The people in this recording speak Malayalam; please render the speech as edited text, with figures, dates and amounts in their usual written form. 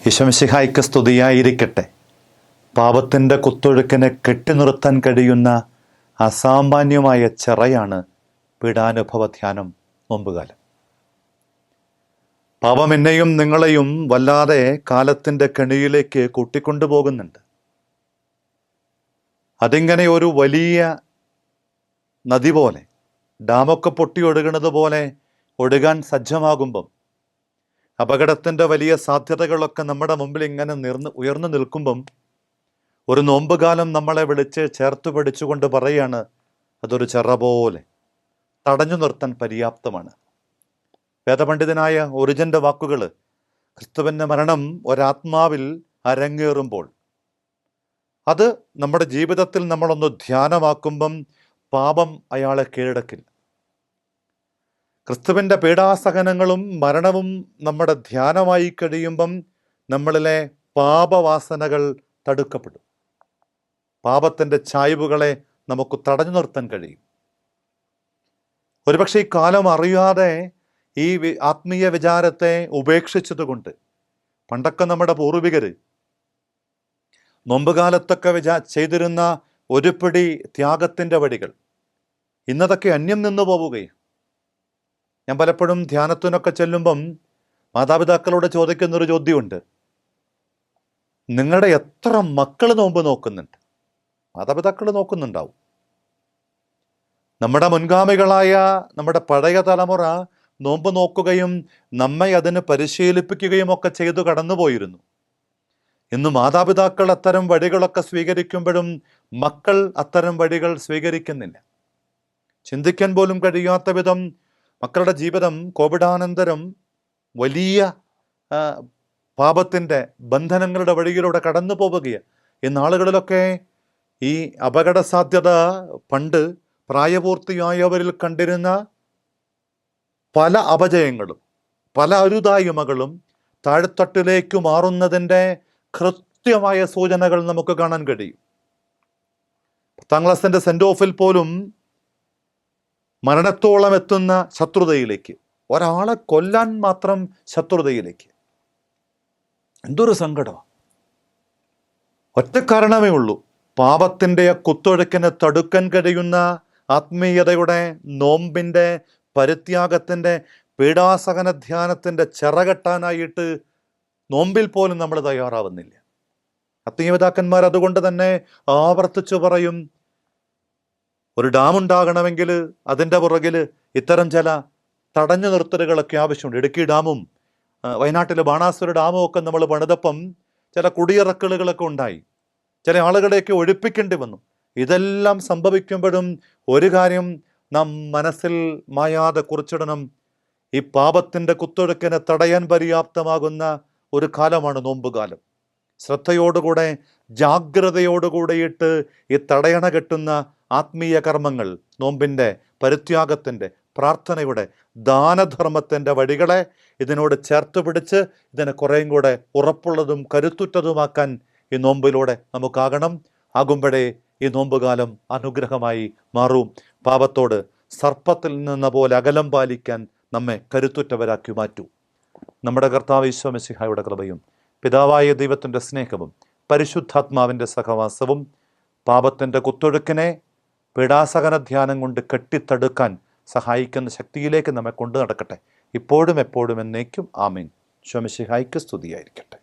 ഈശോമിശിഹായ്ക്ക് സ്തുതിയായിരിക്കട്ടെ. പാപത്തിൻ്റെ കുത്തൊഴുക്കിനെ കെട്ടിനിർത്താൻ കഴിയുന്ന അസാമാന്യമായ ചിറയാണ് പീഡാനുഭവ ധ്യാനം നോമ്പുകാലം. പാപം എന്നെയും നിങ്ങളെയും വല്ലാതെ കാലത്തിൻ്റെ കെണിയിലേക്ക് കൂട്ടിക്കൊണ്ടുപോകുന്നുണ്ട്. അതിങ്ങനെ ഒരു വലിയ നദി പോലെ, ഡാമൊക്കെ പൊട്ടി ഒഴുകുന്നത് പോലെ ഒഴുകാൻ സജ്ജമാകുമ്പം, അപകടത്തിൻ്റെ വലിയ സാധ്യതകളൊക്കെ നമ്മുടെ മുമ്പിൽ ഇങ്ങനെ ഉയർന്നു നിൽക്കുമ്പം, ഒരു നോമ്പുകാലം നമ്മളെ വിളിച്ച് ചേർത്ത് പിടിച്ചുകൊണ്ട് പറയാണ്, അതൊരു ചിറ പോലെ തടഞ്ഞു നിർത്താൻ പര്യാപ്തമാണ്. വേദപണ്ഡിതനായ ഒറിജൻ്റെ വാക്കുകൾ, ക്രിസ്തുവിൻ്റെ മരണം ഒരാത്മാവിൽ അരങ്ങേറുമ്പോൾ അത് നമ്മുടെ ജീവിതത്തിൽ നമ്മളൊന്ന് ധ്യാനമാക്കുമ്പം പാപം അയാളെ കീഴടക്കില്ല. ക്രിസ്തുവിൻ്റെ പീഡാസഹനങ്ങളും മരണവും നമ്മുടെ ധ്യാനമായി കഴിയുമ്പം നമ്മളിലെ പാപവാസനകൾ തടുക്കപ്പെടും. പാപത്തിൻ്റെ ചായ്വുകളെ നമുക്ക് തടഞ്ഞു നിർത്താൻ കഴിയും. ഒരുപക്ഷെ ഈ കാലം അറിയാതെ ഈ ആത്മീയ വിചാരത്തെ ഉപേക്ഷിച്ചതുകൊണ്ട്, പണ്ടൊക്കെ നമ്മുടെ പൂർവികർ നോമ്പുകാലത്തൊക്കെ ചെയ്തിരുന്ന ഒരു പിടി ത്യാഗത്തിൻ്റെ വഴികൾ ഇന്നതൊക്കെ അന്യം നിന്നു പോവുകയാണ്. ഞാൻ പലപ്പോഴും ധ്യാനത്തിനൊക്കെ ചെല്ലുമ്പം മാതാപിതാക്കളോട് ചോദിക്കുന്നൊരു ചോദ്യമുണ്ട്, നിങ്ങളുടെ എത്ര മക്കൾ നോമ്പ് നോക്കുന്നുണ്ട്? മാതാപിതാക്കൾ നോക്കുന്നുണ്ടാവും. നമ്മുടെ മുൻഗാമികളായ നമ്മുടെ പഴയ തലമുറ നോമ്പ് നോക്കുകയും നമ്മെ അതിന് പരിശീലിപ്പിക്കുകയും ഒക്കെ ചെയ്തു കടന്നുപോയിരുന്നു. ഇന്ന് മാതാപിതാക്കൾ അത്തരം വഴികളൊക്കെ സ്വീകരിക്കുമ്പോഴും മക്കൾ അത്തരം വഴികൾ സ്വീകരിക്കുന്നില്ല. ചിന്തിക്കാൻ പോലും കഴിയാത്ത വിധം മക്കളുടെ ജീവിതം കോവിഡാനന്തരം വലിയ പാപത്തിൻ്റെ ബന്ധനങ്ങളുടെ വഴിയിലൂടെ കടന്നു പോവുകയാണ്. ഈ നാളുകളിലൊക്കെ ഈ അപകട സാധ്യത പണ്ട് പ്രായപൂർത്തിയായവരിൽ കണ്ടിരുന്ന പല അപജയങ്ങളും പല അരുതായ്മകളും താഴ്ത്തട്ടിലേക്ക് മാറുന്നതിൻ്റെ കൃത്യമായ സൂചനകൾ നമുക്ക് കാണാൻ കഴിയും. 10ാം ക്ലാസിൻ്റെ സെൻറ് ഓഫിൽ പോലും മരണത്തോളം എത്തുന്ന ശത്രുതയിലേക്ക്, ഒരാളെ കൊല്ലാൻ മാത്രം ശത്രുതയിലേക്ക്. എന്തൊരു സങ്കടമാണ്! ഒറ്റ കാരണമേ ഉള്ളൂ, പാപത്തിൻ്റെ കുത്തൊഴുക്കിനെ തടുക്കാൻ കഴിയുന്ന ആത്മീയതയുടെ, നോമ്പിൻ്റെ, പരിത്യാഗത്തിൻ്റെ, പീഡാസഹന ധ്യാനത്തിൻ്റെ ചിറകെട്ടാനായിട്ട് നോമ്പിൽ പോലും നമ്മൾ തയ്യാറാവുന്നില്ല. ആത്മീയപിതാക്കന്മാർ അതുകൊണ്ട് തന്നെ ആവർത്തിച്ചു പറയും, ഒരു ഡാം ഉണ്ടാകണമെങ്കിൽ അതിൻ്റെ പുറകിൽ ഇത്തരം ചില തടഞ്ഞു നിർത്തലുകളൊക്കെ ആവശ്യമുണ്ട്. ഇടുക്കി ഡാമും വയനാട്ടിലെ ബാണാസുര ഡാമും ഒക്കെ നമ്മൾ പണിതപ്പം ചില കുടിയിറക്കലുകളൊക്കെ ഉണ്ടായി, ചില ആളുകളെയൊക്കെ ഒഴിപ്പിക്കേണ്ടി വന്നു. ഇതെല്ലാം സംഭവിക്കുമ്പോഴും ഒരു കാര്യം നാം മനസ്സിൽ മായാതെ കുറിച്ചിടണം, ഈ പാപത്തിൻ്റെ കുത്തൊഴുക്കിനെ തടയാൻ പര്യാപ്തമാകുന്ന ഒരു കാലമാണ് നോമ്പുകാലം. ശ്രദ്ധയോടുകൂടെ ജാഗ്രതയോടുകൂടിയിട്ട് ഈ തടയണ കെട്ടുന്ന ആത്മീയ കർമ്മങ്ങൾ, നോമ്പിൻ്റെ, പരിത്യാഗത്തിൻ്റെ, പ്രാർത്ഥനയുടെ, ദാനധർമ്മത്തിൻ്റെ വഴികളെ ഇതിനോട് ചേർത്ത് പിടിച്ച് ഇതിനെ കുറേയും കൂടെ ഉറപ്പുള്ളതും കരുത്തുറ്റതുമാക്കാൻ ഈ നോമ്പിലൂടെ നമുക്കാകണം. ആകുമ്പോഴേ ഈ നോമ്പുകാലം അനുഗ്രഹമായി മാറും. പാപത്തോട് സർപ്പത്തിൽ നിന്ന പോലെ അകലം പാലിക്കാൻ നമ്മെ കരുത്തുറ്റവരാക്കി മാറ്റൂ. നമ്മുടെ കർത്താവ് ഈശോ മിശിഹായുടെ കൃപയും പിതാവായ ദൈവത്തിൻ്റെ സ്നേഹവും പരിശുദ്ധാത്മാവിൻ്റെ സഹവാസവും പാപത്തിൻ്റെ കുത്തൊഴുക്കിനെ പീഡാസഹന ധ്യാനം കൊണ്ട് കെട്ടിത്തടുക്കാൻ സഹായിക്കുന്ന ശക്തിയിലേക്ക് നമ്മെ കൊണ്ടു നടക്കട്ടെ, ഇപ്പോഴും എപ്പോഴും എന്നേക്കും. ആമീൻ. ഈശോ മിശിഹായ്ക്ക് സ്തുതിയായിരിക്കട്ടെ.